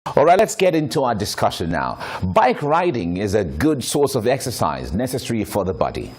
All right, let's get into our discussion now. Bike riding is a good source of exercise necessary for the body.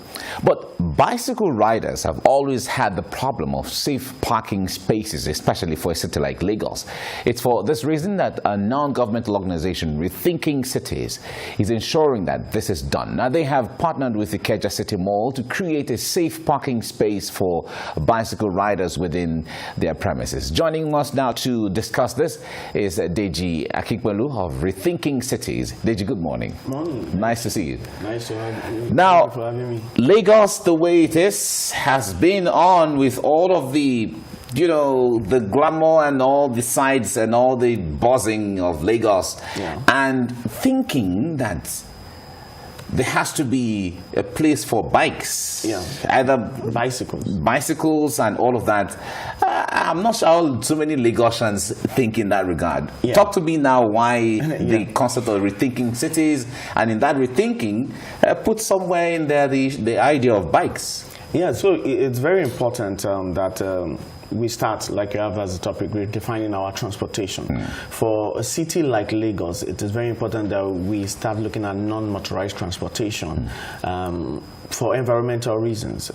But bicycle riders have always had the problem of safe parking spaces, especially for a city like Lagos. It's for this reason that a non-governmental organization, Rethinking Cities, is ensuring that this is done. Now, they have partnered with the Ikeja City Mall to create a safe parking space for bicycle riders within their premises. Joining us now to discuss this is Deji Akikbelu of Rethinking Cities. Deji, good morning. Morning. Nice to see you. Nice to have you. Now, Thank you for having me. Lagos, the way it is, has been on with all of the, the glamour and all the sides and all the buzzing of Lagos, and thinking that there has to be a place for bikes, either bicycles and all of that. I'm not sure so many Lagosians think in that regard. Talk to me now why the concept of rethinking cities, and in that rethinking, put somewhere in there the idea of bikes. Yeah, so it's very important that we start, like you have as a topic, we're defining our transportation. For a city like Lagos, it is very important that we start looking at non-motorized transportation for environmental reasons.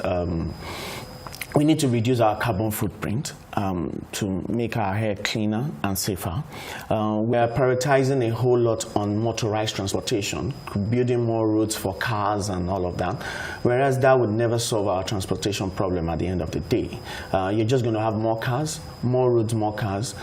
We need to reduce our carbon footprint to make our air cleaner and safer. We are prioritizing a whole lot on motorized transportation, building more roads for cars and all of that, whereas that would never solve our transportation problem at the end of the day. You're just going to have more cars, more roads, more cars.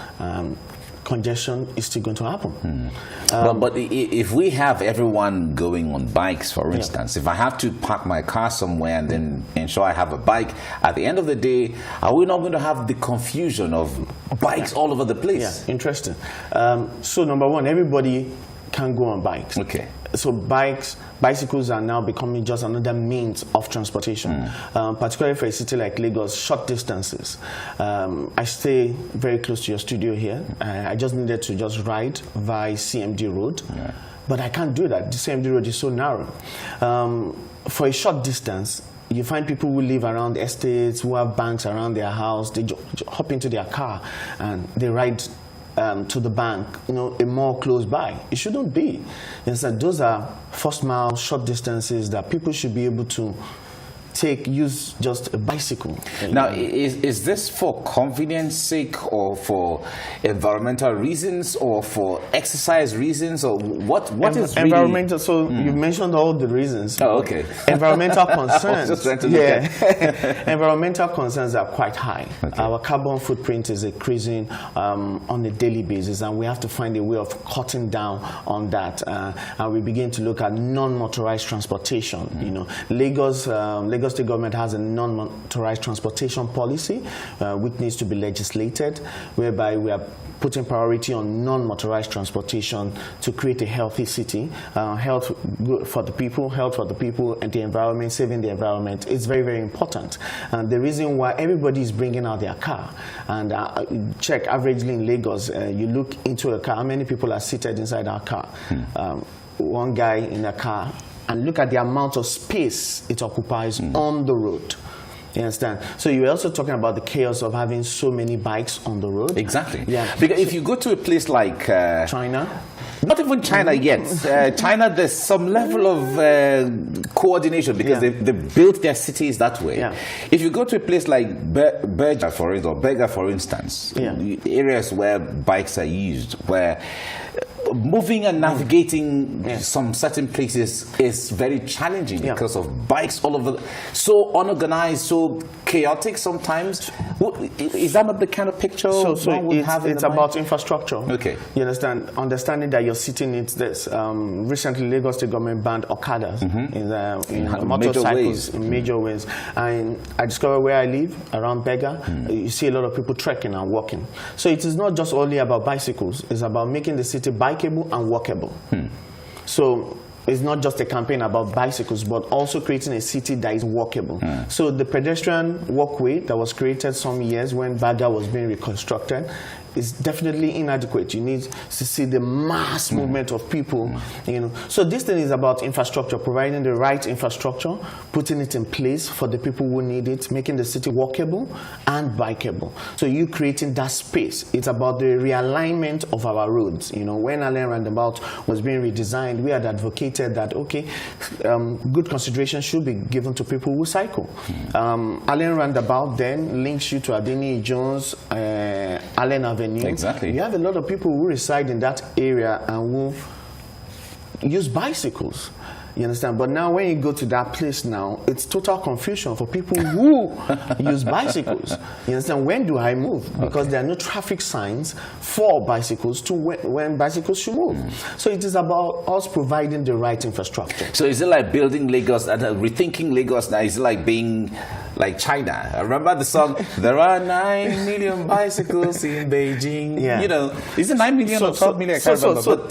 Congestion is still going to happen. But if we have everyone going on bikes, for instance, if I have to park my car somewhere and then ensure I have a bike, at the end of the day, are we not going to have the confusion of bikes all over the place? Yeah, interesting. So number one, everybody can go on bikes. Okay. So bicycles are now becoming just another means of transportation, particularly for a city like Lagos, short distances. I stay very close to your studio here. I just needed to just ride via CMD Road, but I can't do that. The CMD Road is so narrow. For a short distance, you find people who live around estates, who have banks around their house, they hop into their car and they ride to the bank, a mall close by. It shouldn't be. Instead, those are first mile, short distances that people should be able to use just a bicycle. Now, is this for convenience sake, or for environmental reasons, or for exercise reasons, or what is environmental? Really? So you mentioned all the reasons. Oh, okay. Environmental concerns. I was just trying to look at. Environmental concerns are quite high. Okay. Our carbon footprint is increasing on a daily basis, and we have to find a way of cutting down on that. And we begin to look at non-motorized transportation. Lagos State government has a non-motorized transportation policy, which needs to be legislated, whereby we are putting priority on non-motorized transportation to create a healthy city. Health for the people, and the environment, saving the environment is very, very important. And the reason why everybody is bringing out their car, and check averagely in Lagos, you look into a car, how many people are seated inside our car? One guy in a car, and look at the amount of space it occupies on the road. You understand? So you're also talking about the chaos of having so many bikes on the road. Exactly. Yeah. Because if you go to a place like China, not even China yet. China, there's some level of coordination because they built their cities that way. If you go to a place like Berger, for instance, areas where bikes are used, where moving and navigating some certain places is very challenging because of bikes all over, so unorganized, so chaotic sometimes. Is that not the kind of picture it's about infrastructure? Okay. You understand? Understanding that your city needs this. Recently, Lagos State government banned Okadas in motorcycles in major ways. And I discovered where I live, around Berger, you see a lot of people trekking and walking. So it is not just only about bicycles, it's about making the city bikeable and walkable. So it's not just a campaign about bicycles, but also creating a city that is walkable. So the pedestrian walkway that was created some years when Berger was being reconstructed is definitely inadequate. You need to see the mass movement of people, you know. So this thing is about infrastructure, providing the right infrastructure, putting it in place for the people who need it, making the city walkable and bikeable. So you creating that space. It's about the realignment of our roads. You know, when Allen Roundabout was being redesigned, we had advocated that, okay, good consideration should be given to people who cycle. Allen Roundabout then links you to Adeni Jones, Allen Avenue. Exactly. You have a lot of people who reside in that area and who use bicycles. You understand? But now when you go to that place now, it's total confusion for people who use bicycles. You understand? When do I move? Because there are no traffic signs for bicycles to when bicycles should move. So it is about us providing the right infrastructure. So is it like building Lagos and rethinking Lagos now? Is it like being like China? I remember the song, there are 9 million bicycles in Beijing. Yeah. You know, is it 9 million or 12 million? I can't remember.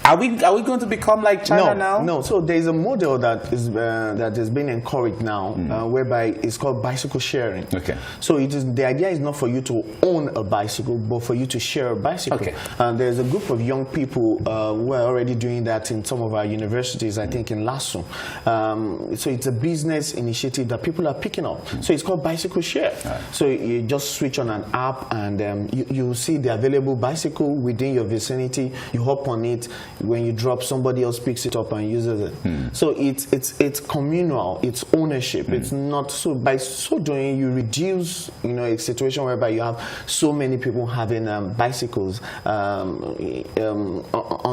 Are we going to become like China now? No. So there is a model that is being encouraged now, whereby it's called bicycle sharing. Okay. So the idea is not for you to own a bicycle, but for you to share a bicycle. Okay. And there's a group of young people who are already doing that in some of our universities. I think in Lasso. So it's a business initiative that people are picking up. So it's called bicycle share. Right. So you just switch on an app, and you see the available bicycle within your vicinity. You hop on it. When you drop, somebody else picks it up and uses it. So it's communal, it's ownership. It's not so. By so doing, you reduce, you know, a situation whereby you have so many people having bicycles on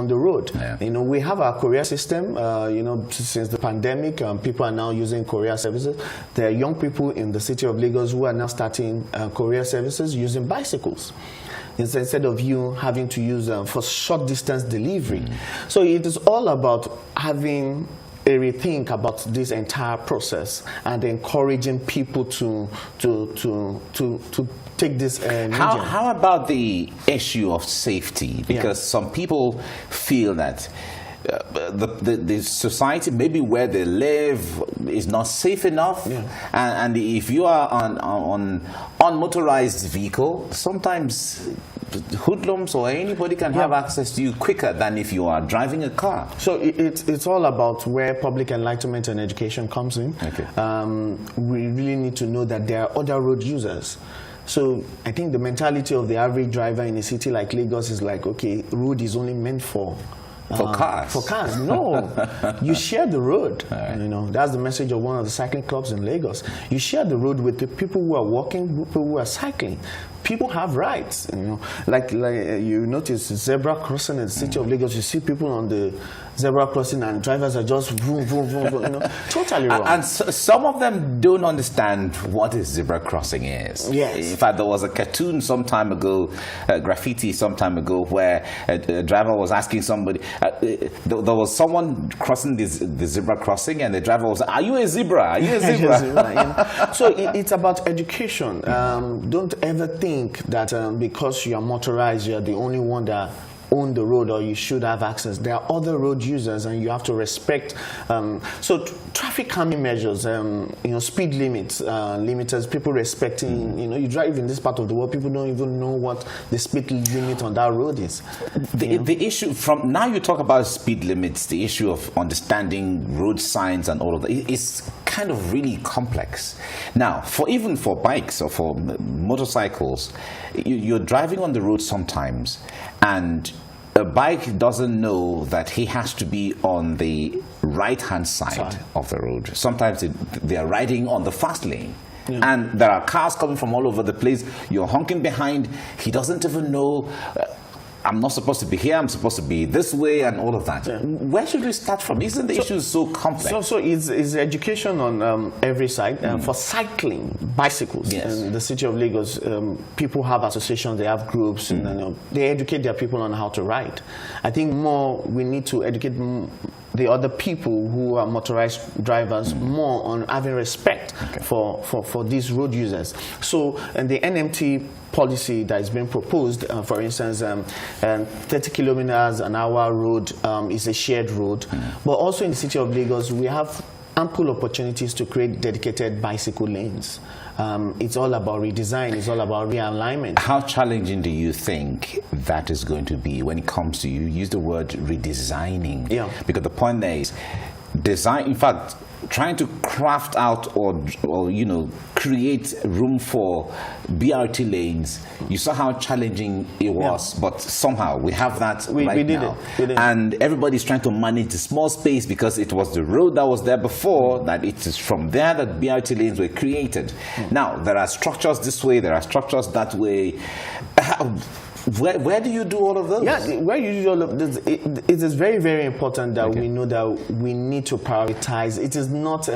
the road. Yeah. You know, we have our courier system. You know, since the pandemic, people are now using courier services. There are young people in the city of Lagos who are now starting courier services using bicycles, instead of you having to use for short distance delivery. So it is all about having a rethink about this entire process and encouraging people to take this medium. How about the issue of safety? Because some people feel that the society, maybe where they live, is not safe enough, and if you are on unmotorized vehicle, sometimes hoodlums or anybody can have access to you quicker than if you are driving a car. So it's all about where public enlightenment and education comes in. Okay. We really need to know that there are other road users. So I think the mentality of the average driver in a city like Lagos is like, okay, road is only meant for cars. For cars, no. You share the road. Right. You know, that's the message of one of the cycling clubs in Lagos. You share the road with the people who are walking, people who are cycling. People have rights. You know, like you notice zebra crossing in the city of Lagos. You see people on the zebra crossing and drivers are just vroom, vroom, vroom, vroom, you know, totally wrong. And some of them don't understand what a zebra crossing is. Yes. In fact, there was a cartoon some time ago, graffiti some time ago, where a driver was asking somebody, there was someone crossing the zebra crossing, and the driver was, "Are you a zebra? Are you a zebra?" You know? So it's about education. Don't ever think that because you are motorized, you are the only one that own the road or you should have access. There are other road users and you have to respect. So traffic calming measures, you know, speed limits, limiters, people respecting, you know, you drive in this part of the world, people don't even know what the speed limit on that road is. The issue from now, you talk about speed limits, the issue of understanding road signs and all of that is kind of really complex. Now, even for bikes or for motorcycles, you're driving on the road sometimes, and a bike doesn't know that he has to be on the right-hand side of the road. Sometimes they are riding on the fast lane. Yeah. And there are cars coming from all over the place. You're honking behind. He doesn't even know, I'm not supposed to be here, I'm supposed to be this way, and all of that. Yeah. Where should we start from? Isn't the issue so complex? So it's education on every side. For cycling, bicycles, in the city of Lagos, people have associations, they have groups, and you know, they educate their people on how to ride. I think we need to educate the other people who are motorized drivers more on having respect for these road users. So, and the NMT policy that is being proposed, for instance, 30 kilometers an hour road is a shared road, but also in the city of Lagos we have ample opportunities to create dedicated bicycle lanes. it's all about redesign, it's all about realignment. How challenging do you think that is going to be when it comes to, you use the word redesigning? Yeah. Because the point there is, design, in fact, trying to craft out or create room for BRT lanes. You saw how challenging it was, but somehow we have that we did now. We did it. And everybody's trying to manage the small space because it was the road that was there before, that it is from there that BRT lanes were created. Now, there are structures this way, there are structures that way. Where do you do all of those? Yeah, where you do all of this, it is very, very important that we know that we need to prioritize. It is not,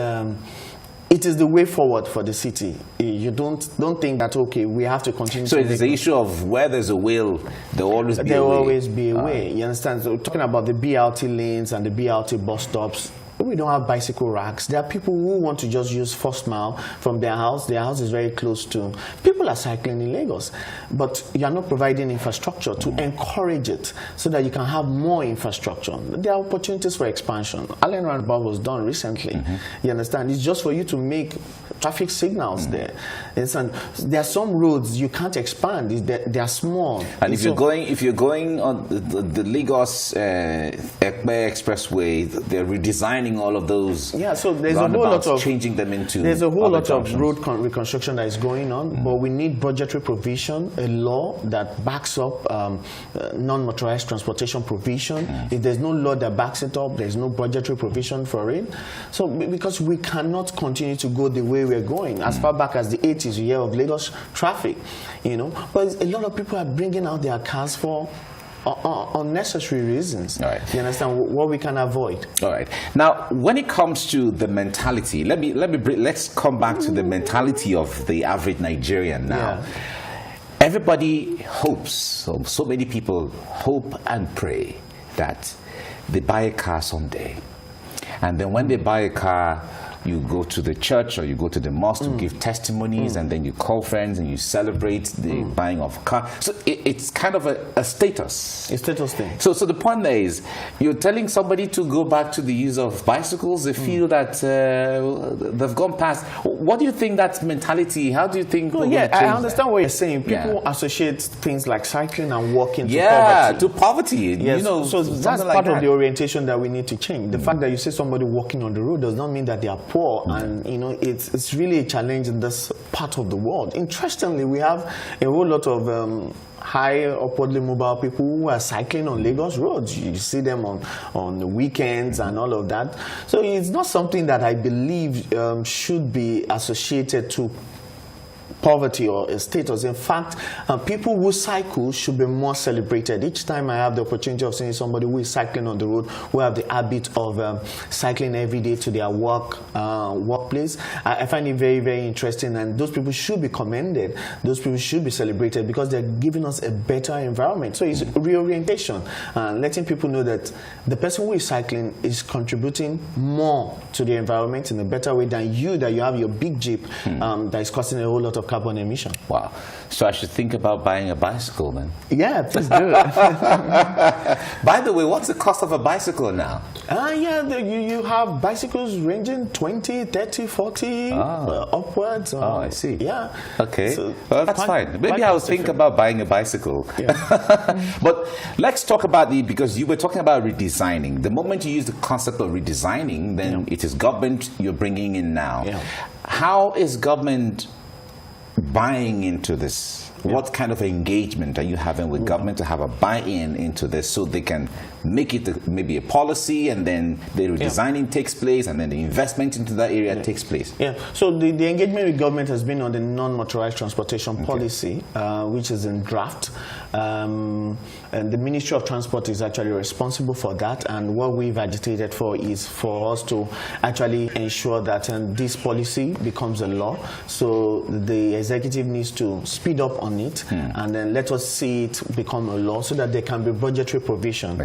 it is the way forward for the city. You don't think that, okay, we have to continue. So it is the issue of where there's a will, there will always be a way. There will always be a way. You understand? So talking about the BRT lanes and the BRT bus stops, we don't have bicycle racks. There are people who want to just use first mile from their house. Their house is very close to. People are cycling in Lagos, but you are not providing infrastructure to encourage it so that you can have more infrastructure. There are opportunities for expansion. Allen Roundabout was done recently. You understand? It's just for you to make traffic signals there. And there are some roads you can't expand. They are small. And if you're going on the Lagos Ekpe Expressway, they're redesigning all of those. Yeah, so there's a whole lot of changing them into. There's a whole lot junctions. of road reconstruction that is going on, but we need budgetary provision, a law that backs up non-motorized transportation provision. If there's no law that backs it up, there's no budgetary provision for it. So because we cannot continue to go the way we're going. As far back as the 80s, you hear of Lagos traffic, but a lot of people are bringing out their cars for unnecessary reasons. All right. You understand what we can avoid. All right. Now, when it comes to the mentality, let's come back to the mentality of the average Nigerian now. Yeah. Everybody hopes, so many people hope and pray that they buy a car someday, and then when they buy a car, you go to the church or you go to the mosque to give testimonies, and then you call friends and you celebrate the buying of a car. So it's kind of a status. A status thing. So the point there is, you're telling somebody to go back to the use of bicycles. They feel that they've gone past. What do you think that mentality? How do you think? I understand what you're saying. People associate things like cycling and walking to poverty. To poverty. Yes. So that's part of the orientation that we need to change. The fact that you see somebody walking on the road does not mean that they are poor, and it's really a challenge in this part of the world. Interestingly, we have a whole lot of high upwardly mobile people who are cycling on Lagos roads. You see them on the weekends and all of that. So it's not something that I believe should be associated to poverty or a status. In fact, people who cycle should be more celebrated. Each time I have the opportunity of seeing somebody who is cycling on the road, who have the habit of cycling every day to their workplace, I find it very, very interesting, and those people should be commended. Those people should be celebrated because they're giving us a better environment. So it's reorientation, letting people know that the person who is cycling is contributing more to the environment in a better way than you, that you have your big Jeep that is causing a whole lot of carbon emission. Wow. So I should think about buying a bicycle then? Yeah, please do. By the way, what's the cost of a bicycle now? You have bicycles ranging 20, 30, 40 upwards. I see. Yeah. Okay. So well, that's fine. Maybe I'll think about buying a bicycle. Yeah. But let's talk about because you were talking about redesigning. The moment you use the concept of redesigning, then it is government you're bringing in now. Yeah. How is government buying into this? What kind of engagement are you having with government to have a buy-in into this so they can make it maybe a policy, and then the redesigning takes place, and then the investment into that area takes place? Yeah. So the engagement with government has been on the non-motorized transportation policy, which is in draft. And the Ministry of Transport is actually responsible for that, and what we've agitated for is for us to actually ensure that this policy becomes a law. So the executive needs to speed up on it, and then let us see it become a law so that there can be budgetary provision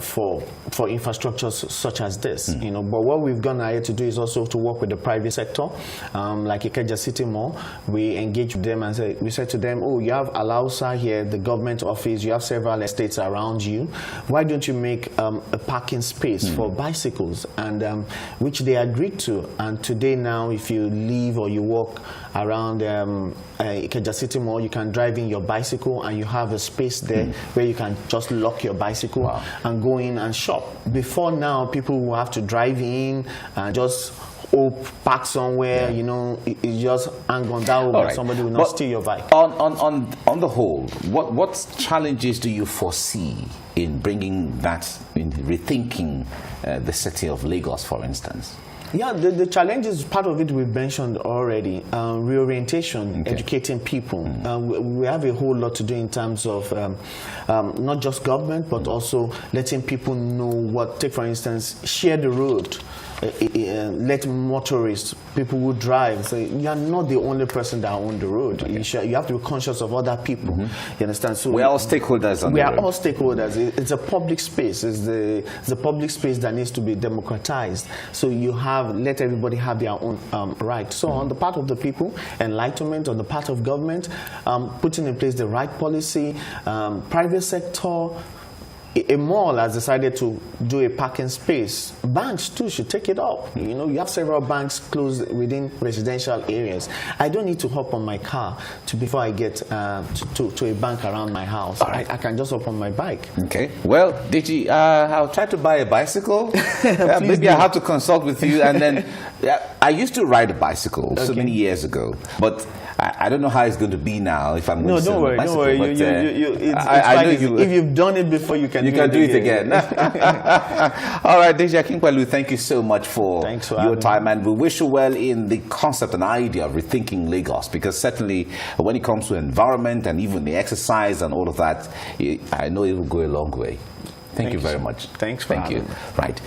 for infrastructures such as this. But what we've gone ahead to do is also to work with the private sector, like Ikeja City Mall. We engage with them and we said to them, you have Alausa here, the government office, you have several estates around you. Why don't you make a parking space for bicycles? And which they agreed to. And today now, if you leave or you walk around Ikeja City Mall. You can drive in your bicycle, and you have a space there where you can just lock your bicycle and go in and shop. Before now, people will have to drive in and just park somewhere, you know, it just hang on that over. Somebody will not steal your bike. On the whole, what challenges do you foresee in bringing that, in rethinking the city of Lagos, for instance? Yeah, the challenges, part of it we've mentioned already. Reorientation, educating people. We have a whole lot to do in terms of not just government, but also letting people know what, take for instance, share the road. Let motorists, people who drive, say you are not the only person that own the road. You have to be conscious of other people. You understand? So we're all stakeholders. We are all stakeholders. It's a public space. It's the public space that needs to be democratized. So you let everybody have their own right. So on the part of the people, enlightenment. On the part of government, putting in place the right policy, private sector. A mall has decided to do a parking space. Banks too should take it up. You know, you have several banks closed within residential areas. I don't need to hop on my car before I get to a bank around my house. I can just hop on my bike. Okay. Well, Deji, I'll try to buy a bicycle. Maybe I have to consult with you. And then I used to ride a bicycle so many years ago, but I don't know how it's going to be now if I'm going to don't worry, bicycle, don't worry. I know if you've done it before, you can do it again. All right, Deji Akinpelu, thank you so much for your time, and we wish you well in the concept and idea of rethinking Lagos, because certainly when it comes to environment and even the exercise and all of that, I know it will go a long way. Thank you very much. Thanks for having me. Right.